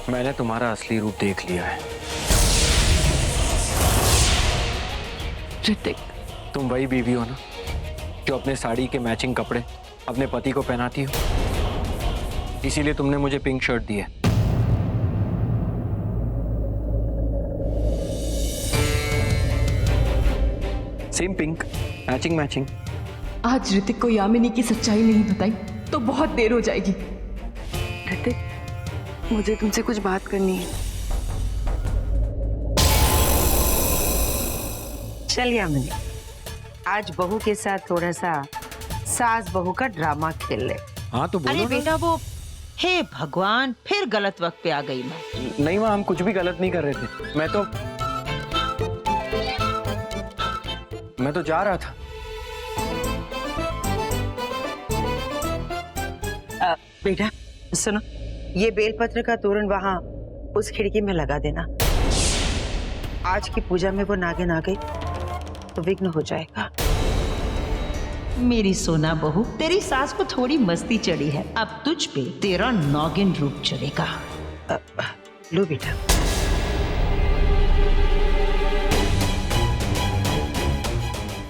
मैंने तुम्हारा असली रूप देख लिया है। ऋतिक, तुम वही बीवी हो ना जो अपने साड़ी के मैचिंग कपड़े अपने पति को पहनाती हो। इसीलिए तुमने मुझे पिंक शर्ट दी है। Same pink, matching matching. आज ऋतिक को यामिनी की सच्चाई नहीं बताई तो बहुत देर हो जाएगी। ऋतिक, मुझे तुमसे कुछ बात करनी है। चल यामिनी, आज बहू के साथ थोड़ा सा सास बहू का ड्रामा खेल ले। हाँ तो बोलो अरे ना। बेटा वो, हे भगवान, फिर गलत वक्त पे आ गई मैं। नहीं माँ, हम कुछ भी गलत नहीं कर रहे थे। मैं तो जा रहा था। बेटा सुनो, ये बेलपत्र का तोरण वहां उस खिड़की में लगा देना। आज की पूजा में वो नागिन आ गई तो विघ्न हो जाएगा। मेरी सोना बहू, तेरी सास को थोड़ी मस्ती चढ़ी है, अब तुझ पे तेरा नागिन रूप चढ़ेगा। लो बेटा।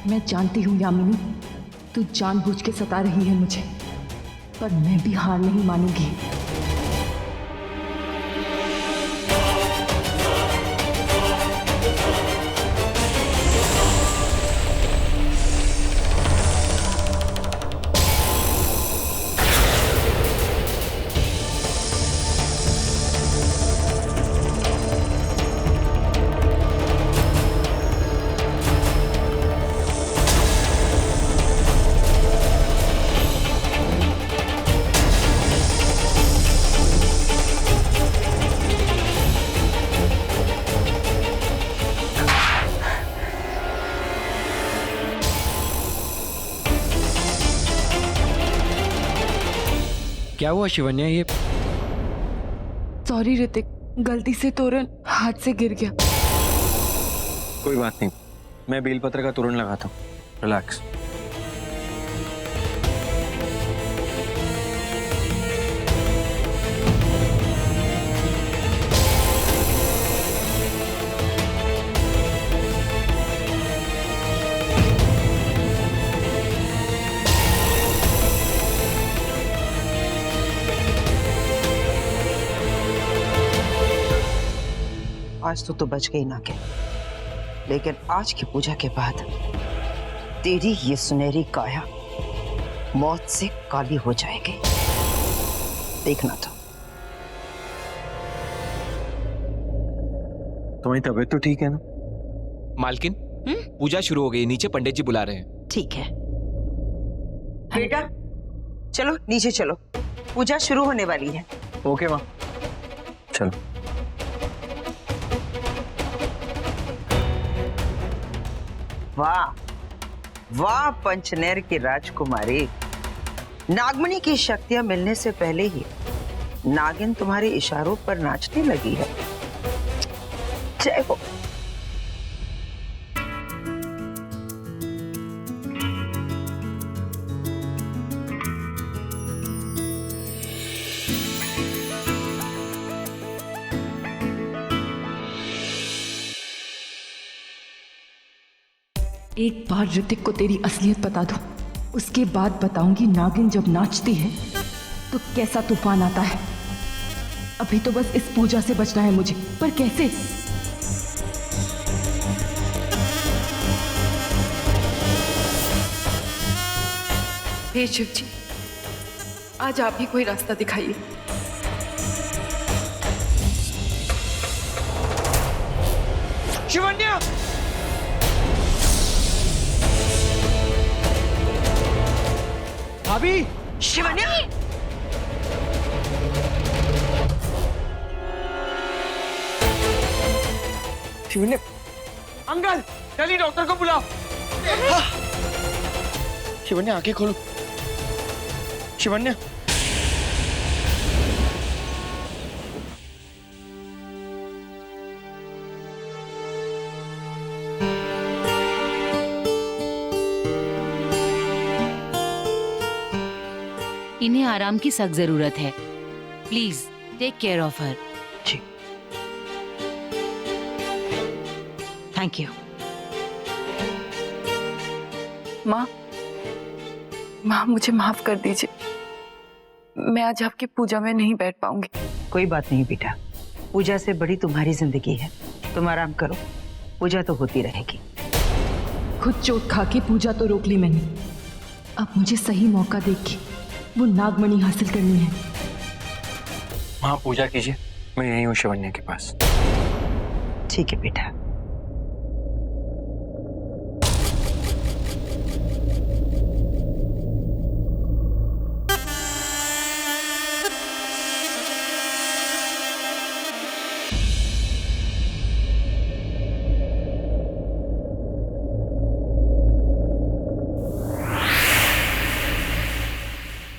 मैं जानती हूँ यामिनी, तू जानबूझ के सता रही है मुझे, पर मैं भी हार नहीं मानूंगी। क्या हुआ शिवन्या? ये सॉरी ऋतिक, गलती से तोरण हाथ से गिर गया। कोई बात नहीं, मैं बेलपत्र का तोरण लगाता हूँ। रिलैक्स। आज तो बच गई नागिन, लेकिन आज की पूजा के बाद तेरी ये सुनहरी काया मौत से काली हो जाएगी। देखना तो। तुम्हारी तबीयत तो ठीक है ना? मालकिन, पूजा शुरू हो गई, नीचे पंडित जी बुला रहे हैं। ठीक है। बेटा चलो नीचे चलो, पूजा शुरू होने वाली है। ओके माँ, चलो। वाह वाह पंचनेर की राजकुमारी, नागमणि की शक्तियां मिलने से पहले ही नागिन तुम्हारे इशारों पर नाचने लगी है। जय हो। एक बार ऋतिक को तेरी असलियत बता दो, उसके बाद बताऊंगी नागिन जब नाचती है तो कैसा तूफान आता है। अभी तो बस इस पूजा से बचना है मुझे, पर कैसे? हे शिव जी, आज आप ही कोई रास्ता दिखाइए। शिवन्या! भाभी! शिवन्या! शिवन्या! अंकल, जल्दी डॉक्टर को बुलाओ। शिवन्या आंखें खोलो। शिवन्या! इन्हें आराम की सख्त जरूरत है। Please take care of her. जी। Thank you. माँ, माँ मुझे माफ कर दीजिए, मैं आज आपकी पूजा में नहीं बैठ पाऊंगी। कोई बात नहीं बेटा, पूजा से बड़ी तुम्हारी जिंदगी है। तुम आराम करो, पूजा तो होती रहेगी। खुद चोट खा के पूजा तो रोक ली मैंने, अब मुझे सही मौका देख के वो नागमणि हासिल करनी है। हाँ पूजा कीजिए, मैं यहीं हूँ शिवन्या के पास। ठीक है बेटा।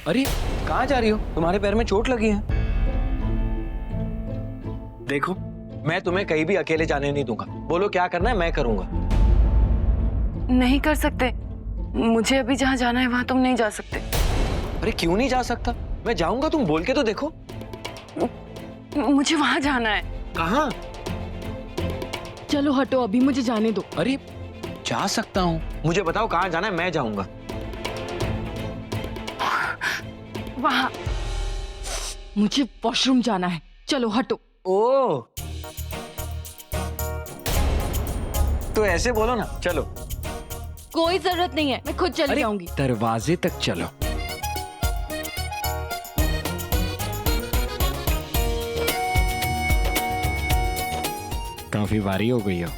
अरे कहाँ जा रही हो? तुम्हारे पैर में चोट लगी है। देखो मैं तुम्हें कहीं भी अकेले जाने नहीं दूंगा। बोलो क्या करना है, मैं करूंगा। नहीं कर सकते, मुझे अभी जहाँ जाना है वहां तुम नहीं जा सकते। अरे क्यों नहीं जा सकता? मैं जाऊंगा, तुम बोल के तो देखो। मुझे वहां जाना है। कहाँ? चलो हटो, अभी मुझे जाने दो। अरे जा सकता हूँ, मुझे बताओ कहाँ जाना है, मैं जाऊंगा। वहां मुझे वॉशरूम जाना है, चलो हटो। ओ तो ऐसे बोलो ना, चलो। कोई जरूरत नहीं है, मैं खुद चली अरे जाऊंगी। दरवाजे तक चलो। काफी भारी हो गई हो।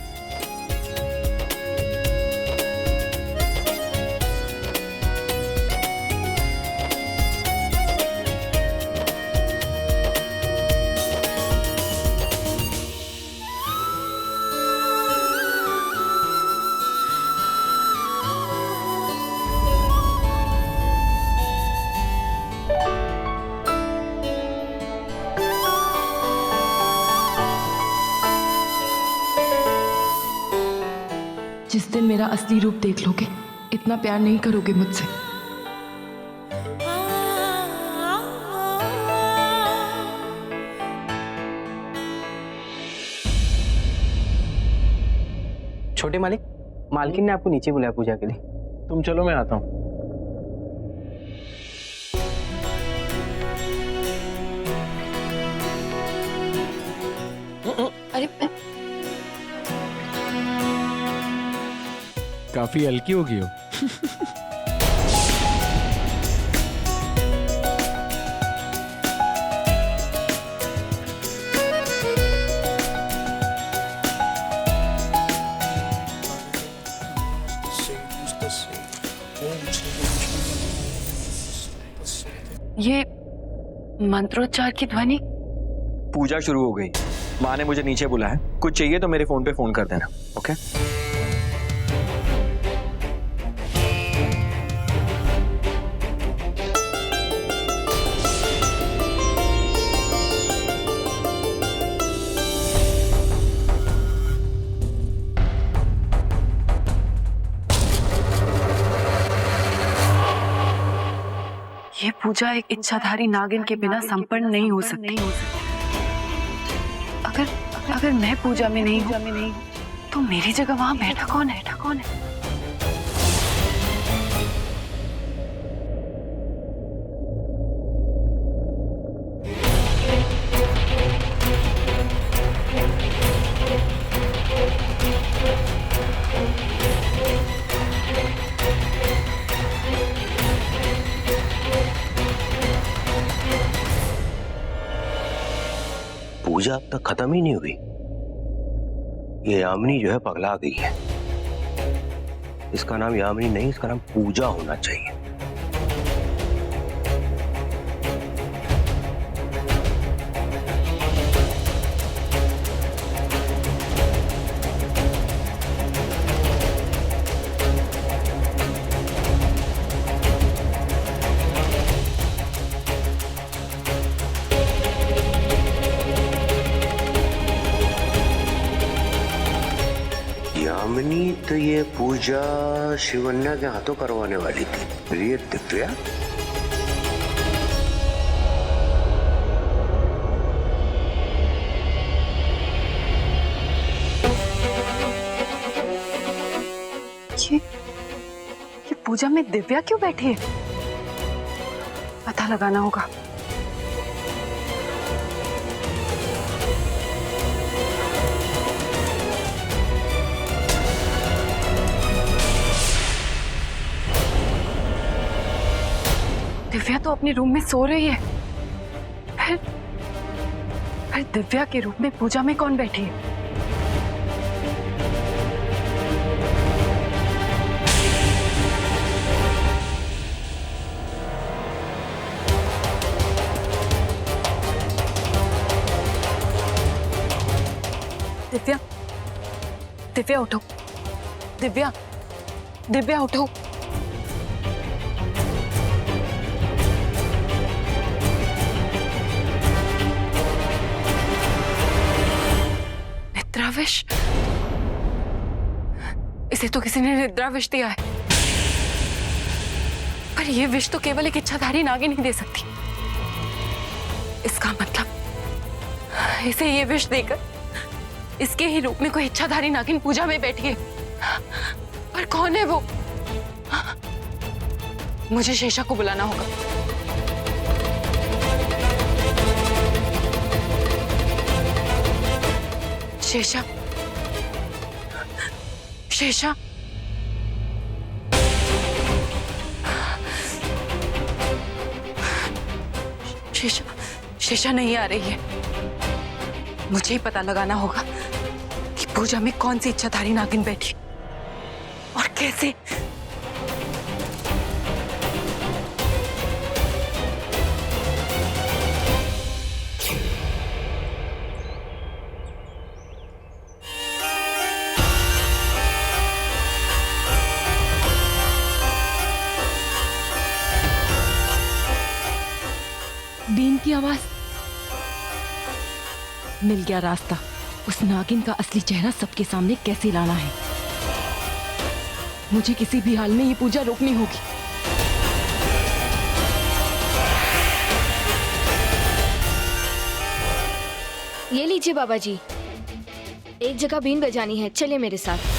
जिस दिन मेरा असली रूप देख लोगे, इतना प्यार नहीं करोगे मुझसे। छोटे मालिक, मालकिन ने आपको नीचे बुलाया पूजा के लिए। तुम चलो, मैं आता हूँ। अरे काफी हल्की होगी हो। ये मंत्रोच्चार की ध्वनि। पूजा शुरू हो गई, माँ ने मुझे नीचे बुलाया। कुछ चाहिए तो मेरे फोन पे फोन कर देना, ओके? ये पूजा एक इच्छाधारी नागिन के बिना संपन्न नहीं हो सकती। अगर मैं पूजा में नहीं हूँ, तो मेरी जगह वहां बैठा कौन है? पूजा अब तक खत्म ही नहीं हुई। ये यामिनी जो है पगला गई है। इसका नाम यामिनी नहीं, इसका नाम पूजा होना चाहिए। यामिनी तो ये पूजा शिवन्या के हाथों करवाने वाली थी। ये दिव्या ये पूजा में दिव्या क्यों बैठी है? पता लगाना होगा। दिव्या तो अपने रूम में सो रही है, फिर दिव्या के रूम में पूजा में कौन बैठी है? दिव्या, दिव्या उठो। दिव्या, दिव्या उठो। निद्राविश? इसे तो किसी ने निद्राविश दिया है, पर यह विष तो केवल एक इच्छाधारी नागिन ही दे सकती। इसका मतलब इसे ये विष देकर इसके ही रूप में कोई इच्छाधारी नागिन पूजा में बैठी है। पर कौन है वो? मुझे शेषा को बुलाना होगा। शेषा, शेषा, शेषा, शेषा नहीं आ रही है। मुझे ही पता लगाना होगा कि पूजा में कौन सी इच्छाधारी नागिन बैठी और कैसे। बीन की आवाज। मिल गया रास्ता। उस नागिन का असली चेहरा सबके सामने कैसे लाना है। मुझे किसी भी हाल में ये पूजा रोकनी होगी। ये लीजिए बाबा जी, एक जगह बीन बजानी है, चलिए मेरे साथ।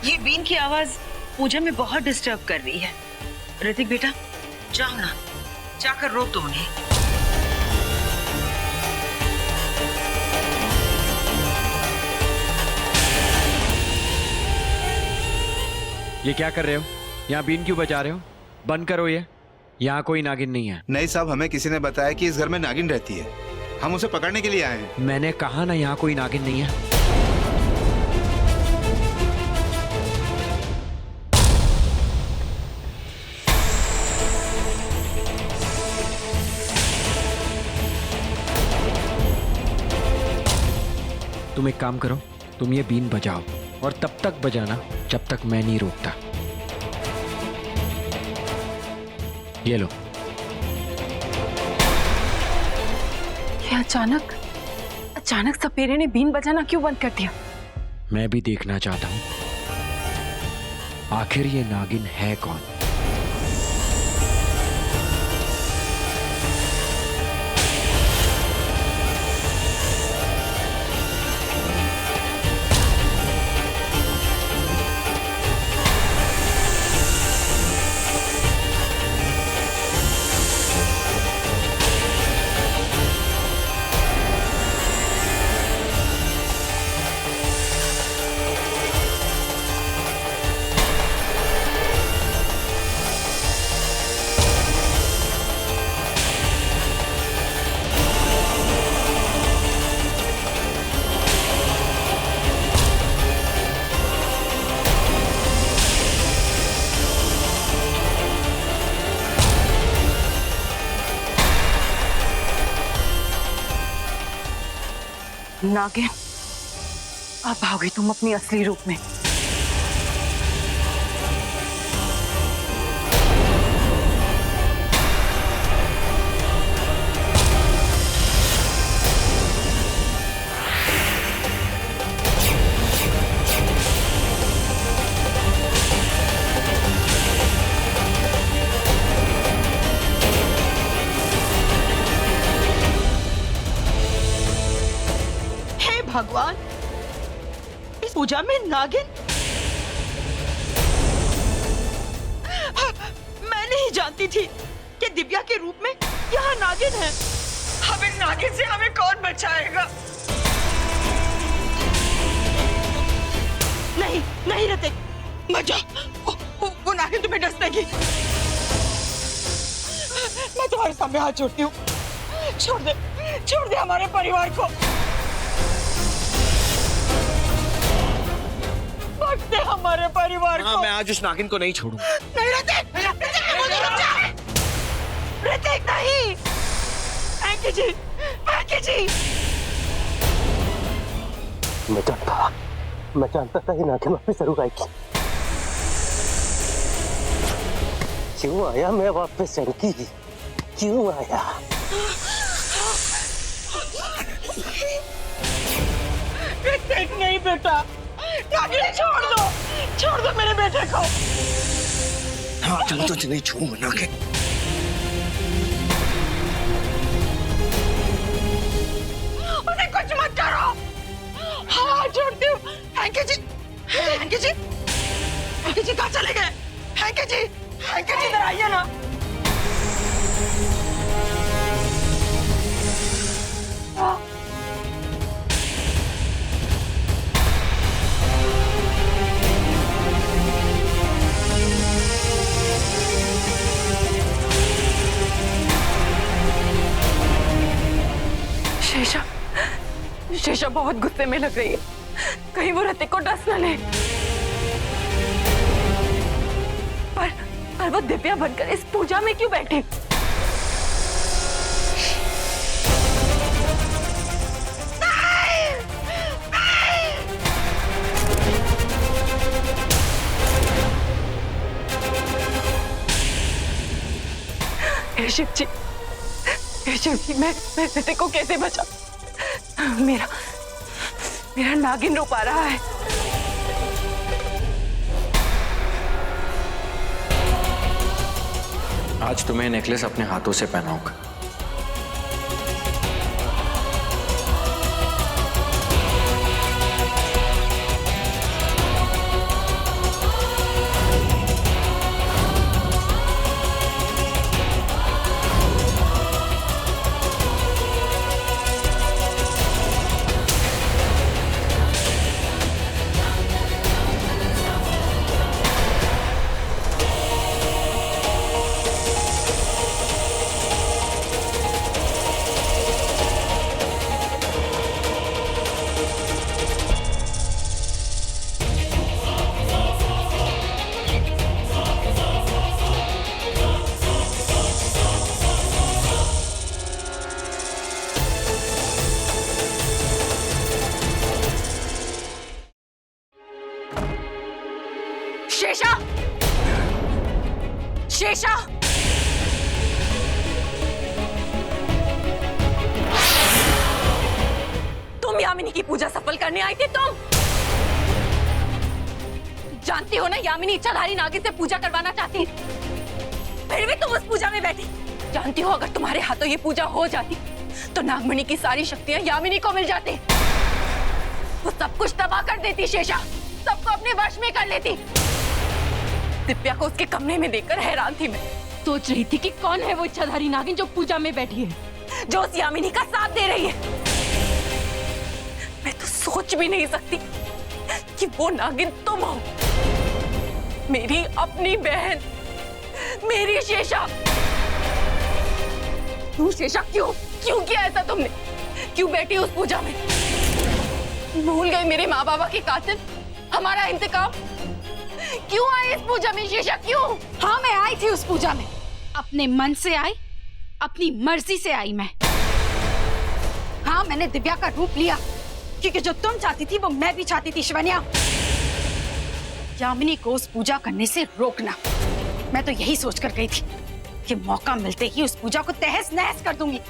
ये बीन की आवाज पूजा में बहुत डिस्टर्ब कर रही है। ऋतिक बेटा, जाओ ना, जाकर रोक दो उन्हें। ये क्या कर रहे हो? यहाँ बीन क्यों बजा रहे हो? बंद करो ये। यहाँ कोई नागिन नहीं है। नहीं साहब, हमें किसी ने बताया कि इस घर में नागिन रहती है। हम उसे पकड़ने के लिए आए हैं। मैंने कहा ना, यहाँ कोई नागिन नहीं है। तुम एक काम करो, तुम ये बीन बजाओ और तब तक बजाना जब तक मैं नहीं रोकता। ये लो। ये अचानक सपेरे ने बीन बजाना क्यों बंद कर दिया? मैं भी देखना चाहता हूं आखिर ये नागिन है कौन। नागिन, अब आओगी तुम अपनी असली रूप में। भगवान, इस पूजा में नागिन? मैं नहीं जानती थी कि दिव्या के रूप में यहाँ नागिन है। अब इन नागिन से हमें कौन बचाएगा? नहीं नहीं ऋतिक, मत जा। वो नागिन तुम्हें डस देगी। मैं तुम्हारे सामने हाथ जोड़ती हूँ, छोड़ दे हमारे परिवार को। दे हमारे परिवार को। मैं आज उस नागिन को नहीं छोड़ूंगा। नहीं ऋतिक, ऋतिक नहीं। पैंकी जी। मैं जानता था ये नागिन वापस जरूर आएगी। क्यों आया मैं वापस? जानकी क्यों आया? ऋतिक नहीं बेटा, छोड़ दो मेरे बेटे को। हाँ, चल तुझे नहीं छोड़ूंगा नागिन। उन्हें कुछ मत करो। हाँ, छोड़ती हूँ। हैंकी जी कहाँ चले गए? हैंकी जी इधर आइए ना। शेषा बहुत गुस्से में लग रही है, कहीं वो ऋतिक को डस न ले। पर वो दिव्या बनकर इस पूजा में क्यों बैठी? हे शिव जी, मैं ऋतिक को कैसे बचा? मेरा नागिन रो पा रहा है। आज तुम्हें नेकलेस अपने हाथों से पहनाऊंगा। शेषा, तुम यामिनी की पूजा सफल करने आई थी। तुम जानती हो ना यामिनी इच्छाधारी नागिन से पूजा करवाना चाहती, फिर भी तुम उस पूजा में बैठी। जानती हो अगर तुम्हारे हाथों ये पूजा हो जाती तो नागमणि की सारी शक्तियां यामिनी को मिल जाती, वो सब कुछ तबाह कर देती। शेषा सबको अपने वश में कर लेती। दिव्या को उसके कमरे में देखकर हैरान थी मैं। सोच रही थी कि कौन है वो इच्छाधारी नागिन जो पूजा में बैठी है, जो उस यामिनी का साथ दे रही है। मैं तो सोच भी नहीं सकती कि वो नागिन तुम हो, मेरी अपनी बहन, मेरी शेषा। तू शेषा क्यों किया ऐसा तुमने? क्यों बैठी उस पूजा में? भूल गए मेरे माँ बाबा के कातिल, हमारा इंतकाम? क्यों आई इस पूजा में शेषा, क्यों? हाँ, मैं आई थी उस पूजा में, अपने मन से आई, अपनी मर्जी से आई मैं। हाँ, मैंने दिव्या का रूप लिया, क्योंकि जो तुम चाहती थी वो मैं भी चाहती थी शिवन्या। यामिनी को उस पूजा करने से रोकना। मैं तो यही सोचकर गई थी कि मौका मिलते ही उस पूजा को तहस नहस कर दूंगी,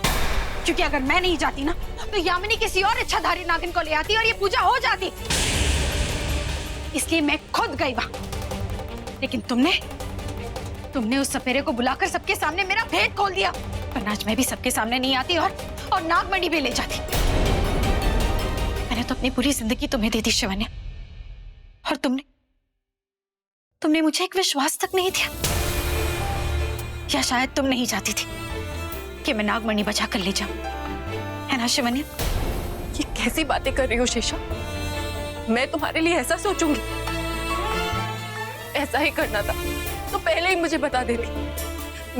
क्योंकि अगर मैं नहीं जाती ना तो यामिनी किसी और इच्छाधारी नागिन को ले आती और ये पूजा हो जाती। इसलिए मैं खुद गई वहां। लेकिन तुमने उस सपेरे को बुलाकर सबके सामने मेरा भेद खोल दिया। वरना आज मैं भी सबके सामने नहीं आती और नागमणि भी ले जाती। मैंने तो अपनी पूरी जिंदगी तुम्हें दे दी शिवन्या, और तुमने मुझे एक विश्वास तक नहीं दिया। या शायद तुम नहीं चाहती थी कि मैं नागमणि बचा कर ले जाऊं, है ना शिवन्या? ये कैसी बातें कर रही हो शेषा? मैं तुम्हारे लिए ऐसा सोचूंगी? ऐसा ही करना था तो पहले ही मुझे बता देती,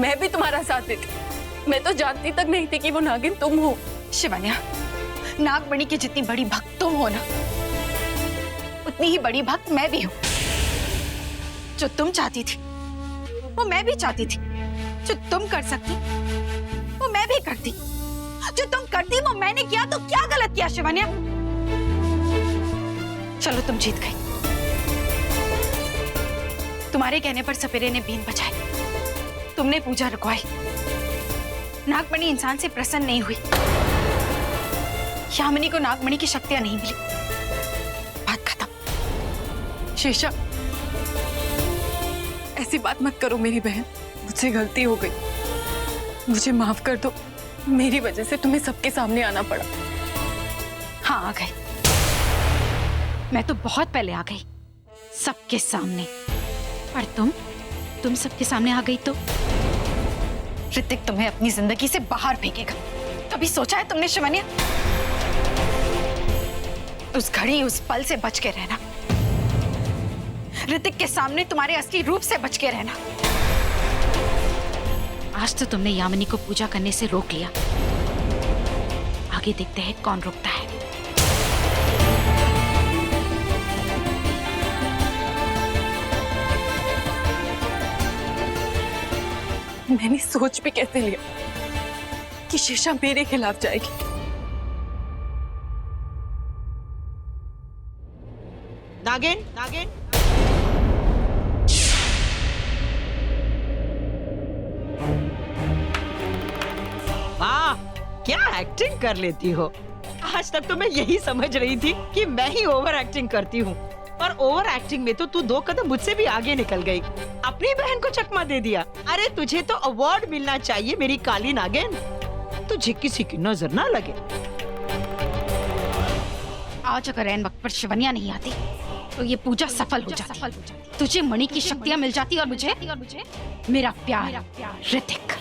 मैं भी तुम्हारा साथ देती। मैं तो जानती तक नहीं थी कि वो नागिन तुम हो। शिवन्या, नागमणि की जितनी बड़ी भक्त तुम हो ना, उतनी ही बड़ी भक्त मैं भी हूं। जो तुम चाहती थी वो मैं भी चाहती थी। जो तुम कर सकती वो मैं भी करती। जो तुम करती वो मैंने किया, तो क्या गलत किया शिवन्या? चलो तुम जीत गई। तुम्हारे कहने पर सपेरे ने बीन बजाई, तुमने पूजा रुकवाई। नागमणि इंसान से प्रसन्न नहीं हुई। यामिनी को नागमणि की शक्तियां नहीं मिली। बात खत्म। शेषा, ऐसी बात मत करो मेरी बहन, मुझसे गलती हो गई, मुझे माफ कर दो। मेरी वजह से तुम्हें सबके सामने आना पड़ा। हाँ, आ गई। मैं तो बहुत पहले आ गई सबके सामने, पर तुम सबके सामने आ गई तो ऋतिक तुम्हें अपनी जिंदगी से बाहर फेंकेगा। कभी सोचा है तुमने शिवन्या? उस घड़ी उस पल से बच के रहना, ऋतिक के सामने तुम्हारे असली रूप से बच के रहना। आज तो तुमने यामिनी को पूजा करने से रोक लिया, आगे देखते हैं कौन रोकता है। मैंने सोच भी कैसे लिया कि शेषा मेरे खिलाफ जाएगी। नागिन, वाह, क्या एक्टिंग कर लेती हो। आज तक तो मैं यही समझ रही थी कि मैं ही ओवर एक्टिंग करती हूँ, पर ओवर एक्टिंग में तो तू 2 कदम मुझसे भी आगे निकल गई। अपनी बहन को चकमा दे दिया। अरे तुझे तो अवार्ड मिलना चाहिए मेरी काली नागिन, तुझे किसी की नजर ना लगे। आज अगर ऐन वक्त पर शिवन्या नहीं आती तो ये पूजा सफल हो जाती। तुझे मणि की शक्तियां मिल जाती और मुझे मेरा प्यार ऋतिक।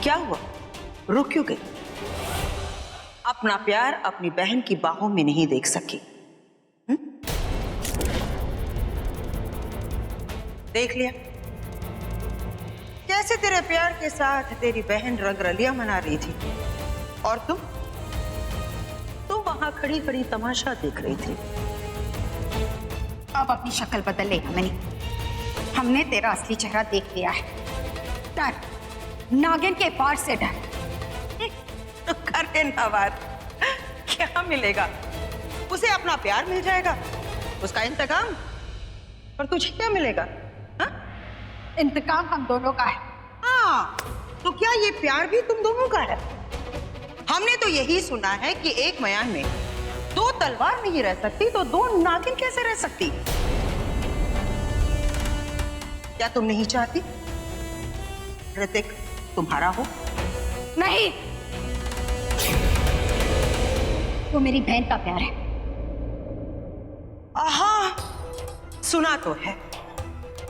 क्या हुआ? रुक क्यों गई? अपना प्यार अपनी बहन की बाहों में नहीं देख सकी? देख लिया कैसे तेरे प्यार के साथ तेरी बहन रंगरलियां मना रही थी, और तुम वहां खड़ी खड़ी तमाशा देख रही थी। अब अपनी शक्ल बदल ले यामिनी, हमने तेरा असली चेहरा देख लिया है। डर, नागिन के वार से डर। तो करे ना वार, क्या मिलेगा? उसे अपना प्यार मिल जाएगा, उसका इंतकाम। और तुझे क्या मिलेगा? हा? इंतकाम हम दोनों का है। हाँ, तो क्या ये प्यार भी तुम दोनों का है? हमने तो यही सुना है कि एक मयान में 2 तलवार नहीं रह सकती, तो 2 नागिन कैसे रह सकती? क्या तुम नहीं चाहती ऋतिक तुम्हारा हो? नहीं, वो मेरी बहन का प्यार है। आहा, सुना तो है।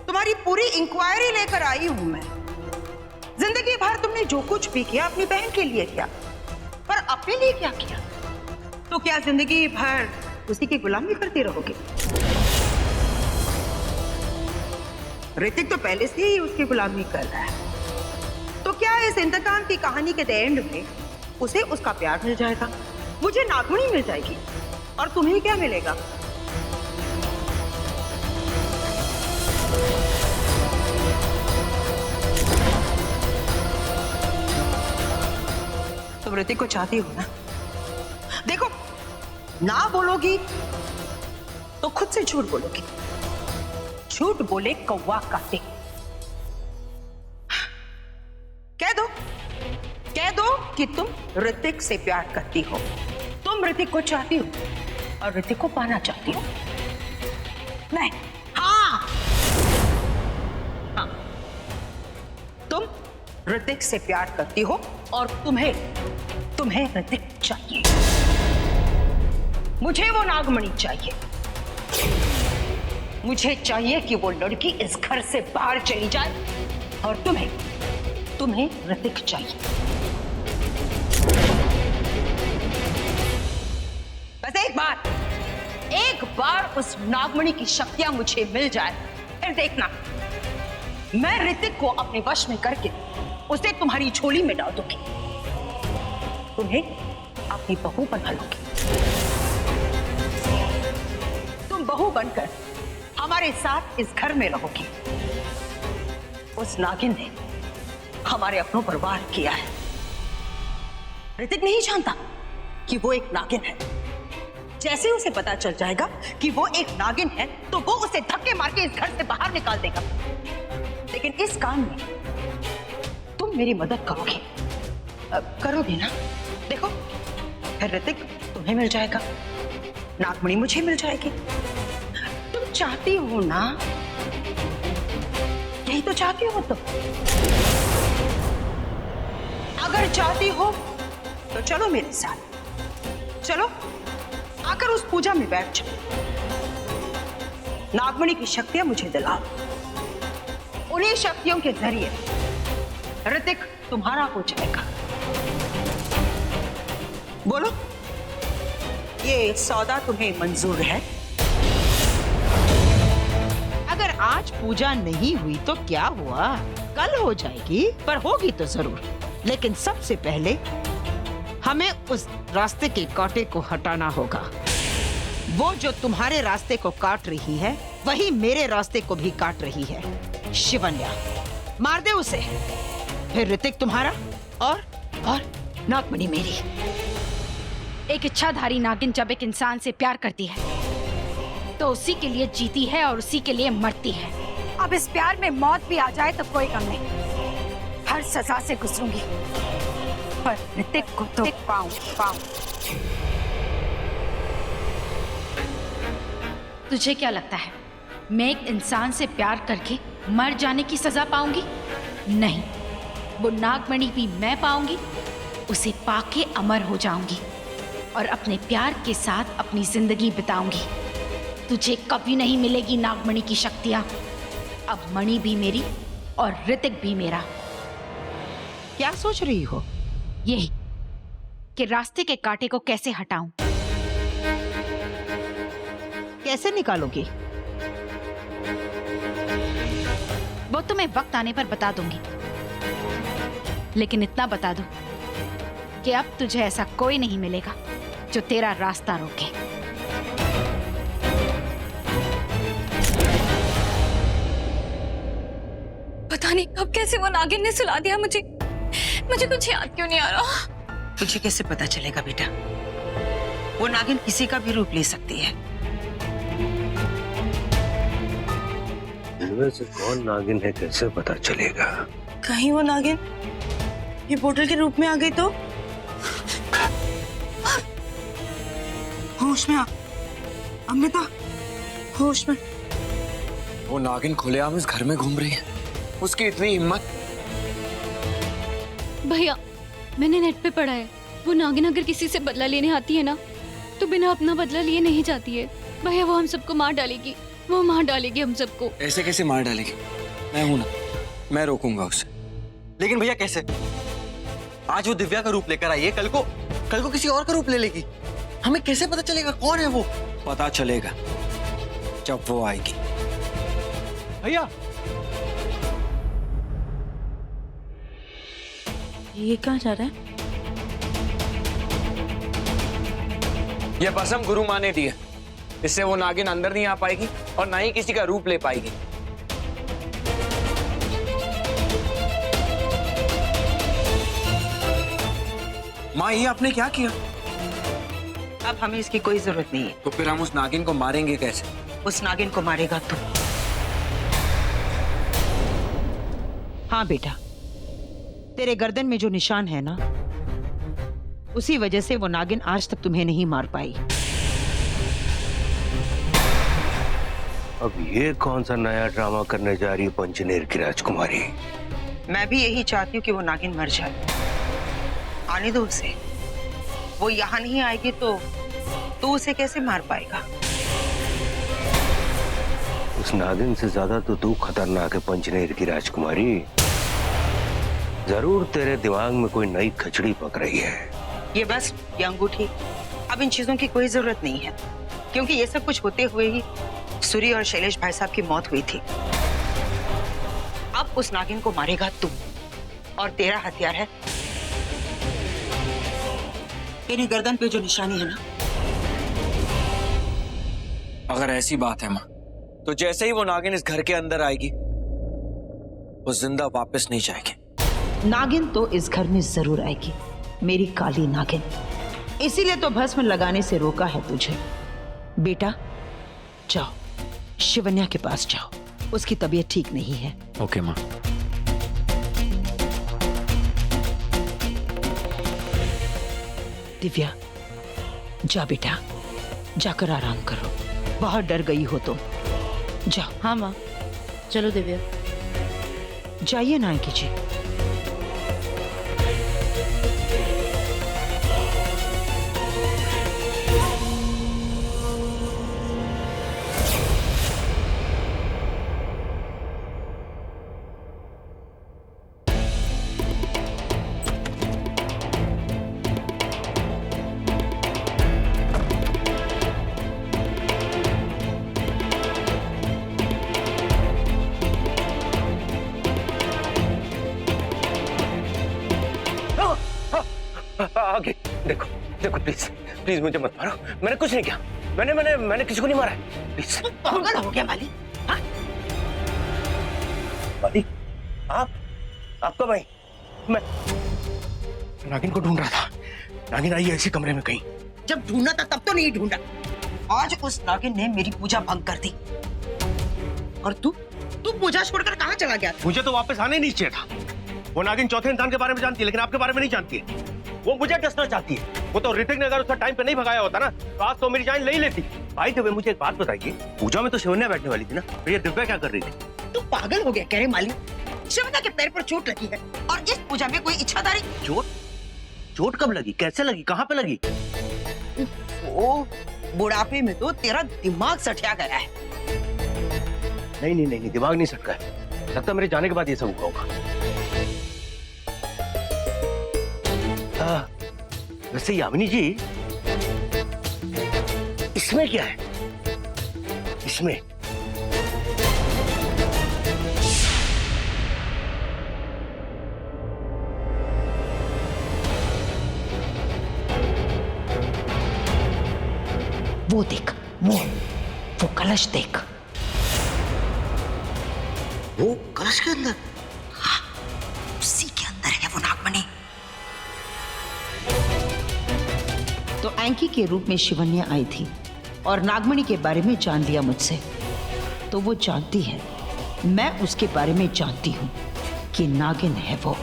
तुम्हारी पूरी इंक्वायरी लेकर आई हूं मैं। जिंदगी भर तुमने जो कुछ भी किया अपनी बहन के लिए किया, पर अपने लिए क्या किया? तो क्या जिंदगी भर उसी की गुलामी करती रहोगे? ऋतिक तो पहले से ही उसकी गुलामी कर रहा है, तो क्या इस इंतकाम की कहानी के एंड में उसे उसका प्यार मिल जाएगा, मुझे नागमणि मिल जाएगी, और तुम्हें क्या मिलेगा? तुम ऋतिक को चाहती हो ना? देखो, ना बोलोगी तो खुद से झूठ बोलोगी। झूठ बोले कौवा काटे। कह दो कि तुम ऋतिक से प्यार करती हो, तुम ऋतिक को चाहती हो और ऋतिक को पाना चाहती हो। नहीं, हाँ, तुम ऋतिक से प्यार करती हो और तुम्हें ऋतिक चाहिए। मुझे वो नागमणि चाहिए। मुझे चाहिए कि वो लड़की इस घर से बाहर चली जाए और तुम्हें ऋतिक चाहिए। बस एक बार उस नागमणि की शक्तियां मुझे मिल जाए, फिर देखना, मैं ऋतिक को अपने वश में करके उसे तुम्हारी झोली में डाल दूंगी। तुम्हें अपनी बहू बना लूंगी। तुम बहू बनकर हमारे साथ इस घर में रहोगी। उस नागिन ने हमारे अपनों पर वार किया है। ऋतिक नहीं जानता कि वो एक नागिन है। जैसे उसे पता चल जाएगा कि वो एक नागिन है, तो वो उसे धक्के मार के इस घर से बाहर निकाल देगा। लेकिन इस काम में तुम मेरी मदद करोगे, करोगे ना? देखो, फिर ऋतिक तुम्हें मिल जाएगा, नागमणि मुझे मिल जाएगी। तुम चाहती हो ना? यही तो चाहती हो तुम। अगर चाहती हो तो चलो मेरे साथ, चलो आकर उस पूजा में बैठ जाओ। नागमणि की शक्तियां मुझे दिलाओ। उन्हीं शक्तियों के जरिए ऋतिक तुम्हारा हो जाएगा। बोलो, ये सौदा तुम्हें मंजूर है? अगर आज पूजा नहीं हुई तो क्या हुआ, कल हो जाएगी, पर होगी तो जरूर। लेकिन सबसे पहले हमें उस रास्ते के कांटे को हटाना होगा। वो जो तुम्हारे रास्ते को काट रही है, वही मेरे रास्ते को भी काट रही है। शिवन्या, मार दे उसे। फिर ऋतिक तुम्हारा और नागमणि मेरी। एक इच्छाधारी नागिन जब एक इंसान से प्यार करती है तो उसी के लिए जीती है और उसी के लिए मरती है। अब इस प्यार में मौत भी आ जाए तो कोई गम नहीं, हर सजा से गुजरूंगी। पर ऋतिक को तो पाऊं। तुझे क्या लगता है मैं एक इंसान से प्यार करके मर जाने की सजा पाऊंगी? नहीं, वो नागमणि भी मैं पाऊंगी। उसे पाके अमर हो जाऊंगी और अपने प्यार के साथ अपनी जिंदगी बिताऊंगी। तुझे कभी नहीं मिलेगी नागमणि की शक्तियां। अब मणि भी मेरी और ऋतिक भी मेरा। क्या सोच रही हो? यही कि रास्ते के कांटे को कैसे हटाऊं। कैसे निकालोगी? वो तुम्हें वक्त आने पर बता दूंगी। लेकिन इतना बता दूं कि अब तुझे ऐसा कोई नहीं मिलेगा जो तेरा रास्ता रोके। पता नहीं कब कैसे वो नागिन ने सुला दिया मुझे कुछ याद क्यों नहीं आ रहा। तुझे कैसे पता चलेगा बेटा? वो नागिन किसी का भी रूप ले सकती है। इनमें से कौन नागिन है कैसे पता चलेगा? कहीं वो नागिन ये पोर्टल के रूप में आ गई तो? होश में आ अमृता, होश में। वो नागिन खुलेआम इस घर में घूम रही है। उसकी इतनी हिम्मत। भैया, मैंने नेट पे पढ़ा है, वो नागिन अगर किसी से बदला लेने आती है ना तो बिना अपना बदला लिए नहीं जाती है। भैया, वो हम सबको मार डालेगी, वो मार डालेगी हम सबको। ऐसे कैसे मार डालेगी? मैं हूं ना, मैं रोकूंगा उसे। लेकिन भैया कैसे? आज वो दिव्या का रूप लेकर आई है, कल को किसी और का रूप ले लेगी। हमें कैसे पता चलेगा कौन है वो? पता चलेगा जब वो आएगी। भैया, ये कहाँ जा रहा है? ये भस्म गुरु माँ ने दी है। इससे वो नागिन अंदर नहीं आ पाएगी और ना ही किसी का रूप ले पाएगी। माँ ये आपने क्या किया? अब हमें इसकी कोई जरूरत नहीं है। तो फिर हम उस नागिन को मारेंगे कैसे? उस नागिन को मारेगा तू। हाँ बेटा, तेरे गर्दन में जो निशान है ना, उसी वजह से वो नागिन आज तक तुम्हें नहीं मार पाई। अब ये कौन सा नया ड्रामा करने जा रही है पंचनेर की राजकुमारी? मैं भी यही चाहती हूँ कि वो नागिन मर जाए। आने दो उसे। वो यहाँ नहीं आएगी तो तू उसे कैसे मार पाएगा? उस नागिन से ज्यादा तो तू खतरनाक है पंचनेर की राजकुमारी। जरूर तेरे दिमाग में कोई नई खचड़ी पक रही है। ये बस, ये अंगूठी, अब इन चीजों की कोई जरूरत नहीं है, क्योंकि ये सब कुछ होते हुए ही सूरी और शैलेश भाई साहब की मौत हुई थी। अब उस नागिन को मारेगा तू, और तेरा हथियार है तेरी गर्दन पे जो निशानी है ना। अगर ऐसी बात है माँ, तो जैसे ही वो नागिन इस घर के अंदर आएगी, वो जिंदा वापस नहीं जाएगी। नागिन तो इस घर में जरूर आएगी, मेरी काली नागिन। इसीलिए तो भस्म लगाने से रोका है तुझे। बेटा जाओ, शिवन्या के पास जाओ, उसकी तबीयत ठीक नहीं है। ओके माँ। दिव्या जा बेटा, जाकर आराम करो, बहुत डर गई हो तुम। जाओ। हाँ माँ, चलो दिव्या। जाइए नायकी जी। आगे देखो, देखो प्लीज, प्लीज मुझे मत मारो। मैंने कुछ नहीं किया। मैंने किसी को नहीं मारा है। प्लीज। पागल हो गया माली? हाँ? माली, आपका भाई? मैं नागिन को ढूंढ रहा था। नागिन आई है इसी कमरे में कहीं। जब ढूंढना था तब तो नहीं ढूंढा। आज उस नागिन ने मेरी पूजा भंग कर दी। और तू पूजा छोड़कर कहाँ चला गया? मुझे तो वापस आने नहीं चाहिए था। वो नागिन चौथे इंसान के बारे में जानती है, लेकिन आपके बारे में नहीं जानती है। वो मुझे डसना चाहती है। वो तो ऋतिक ने अगर उसका टाइम पे नहीं भगाया होता ना, तो आज तो मेरी जान ले ही लेती। भाई जब मुझे एक बात बताइए, पूजा में तो शिवन्या बैठने वाली थी ना, तो ये दिव्या क्या कर रही थी? तू पागल हो गया कह रहे माली? शिवन्या के पैर पर चोट लगी है, और इस पूजा में कोई इच्छाधारी। चोट कब लगी? कैसे लगी? कहाँ पे लगी? ओ, बुढ़ापे में तो तेरा दिमाग सठिया गया है। नहीं, दिमाग नहीं सटका है। लगता मेरे जाने के बाद ये सब हुआ होगा। वैसे यामिनी जी, इसमें क्या है? इसमें वो देख, वो कलश देख। वो कलश के अंदर? हाँ, उसी के अंदर है वो नागमणि। तो एंकी के रूप में शिवन्या आई थी और नागमणि के बारे में जान लिया मुझसे। तो वो जानती है, मैं उसके बारे में जानती हूँ कि नागिन है वो।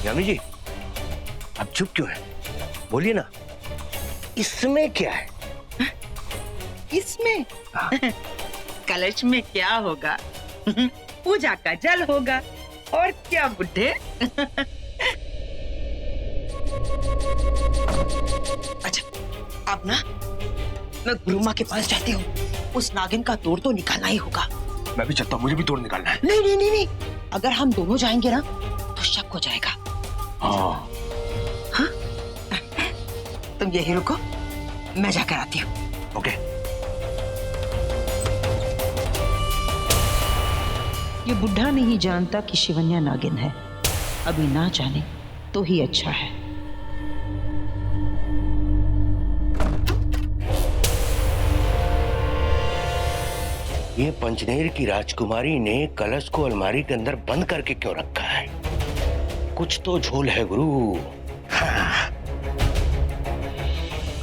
यामिनी जी, आप चुप क्यों हैं? बोलिए ना, इसमें क्या है? इसमें कलश में क्या होगा? पूजा का जल होगा, और क्या बुड्ढे? अच्छा, अब ना मैं गुरु माँ के पास जाती हूँ। उस नागिन का तोड़ तो निकालना ही होगा। मैं भी चलता हूँ, मुझे भी तोड़ निकालना है। नहीं, अगर हम दोनों जाएंगे ना तो शक हो जाएगा। हाँ? तुम यही रुको, मैं जाकर आती हूँ। ओके। ये बुढ़ा नहीं जानता कि शिवन्या नागिन है। अभी ना जाने तो ही अच्छा है। ये पंचनेर की राजकुमारी ने कलश को अलमारी के अंदर बंद करके क्यों रखा है? कुछ तो झोल है गुरु। हाँ।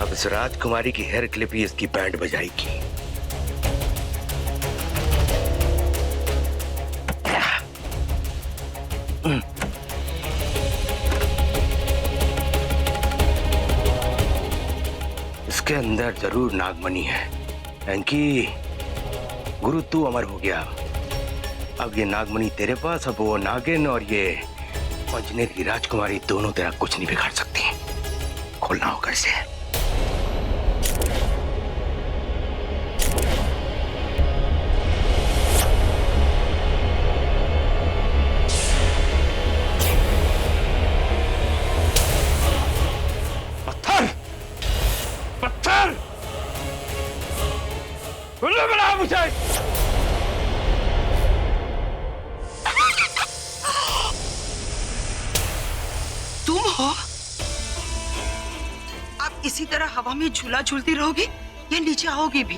अब इस राजकुमारी की हेयर क्लिप ही इसकी बैंड बजाएगी। इसके अंदर जरूर नागमणि है। एंकी, गुरु तू अमर हो गया। अब ये नागमणि तेरे पास, अब वो नागिन और ये पंचनेर की राजकुमारी दोनों तेरा कुछ नहीं बिगाड़ सकती। खोलना होगा इसे। पत्थर पत्थर उल्लू बना मुझे। तुम हो? आप इसी तरह हवा में झूला झूलती रहोगी या नीचे आओगी भी?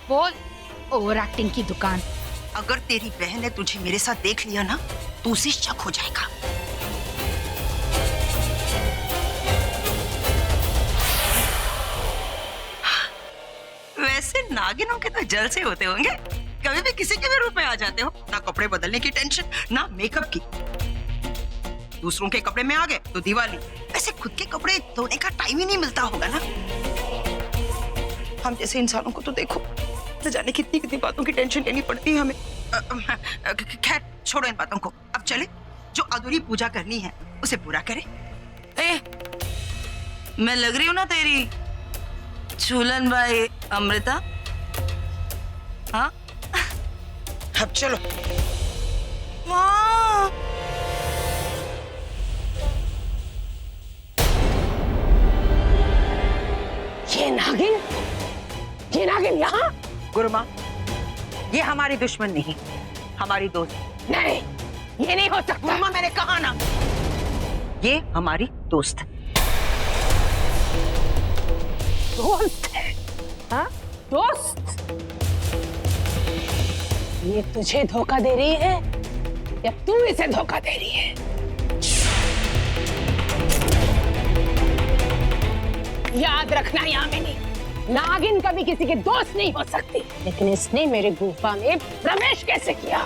बोल, ओवर एक्टिंग की दुकान। अगर तेरी बहन ने तुझे मेरे साथ देख लिया ना तो उसे शक हो जाएगा। वैसे नागिनों के तो जलसे होते होंगे, कभी भी किसी के भी रूप में आ जाते हो। ना कपड़े बदलने की टेंशन, ना मेकअप की। दूसरों के कपड़े में आ गए तो दिवाली। ऐसे खुद के कपड़े धोने का टाइम ही नहीं मिलता होगा ना। हम जैसे इंसानों को तो देखो, न जाने कितनी कितनी बातों की टेंशन लेनी पड़ती है हमें। खैर छोड़ो इन बातों को, अब चले जो अधूरी पूजा करनी है उसे पूरा करें। मैं लग रही हूँ ना तेरी झूलन भाई अमृता? हाँ, अब चलो। वाह, ये नागिन यहाँ? गुरु माँ, ये हमारी दुश्मन नहीं, हमारी दोस्त। नहीं, ये नहीं हो सकता। गुरु माँ, मैंने कहा ना, ये हमारी दोस्त है। दोस्त है? हाँ, दोस्त? ये तुझे धोखा दे रही है या तू इसे धोखा दे रही है? याद रखना यामिनी, नागिन कभी किसी के दोस्त नहीं हो सकती। लेकिन इसने मेरे गुफा में प्रवेश कैसे किया?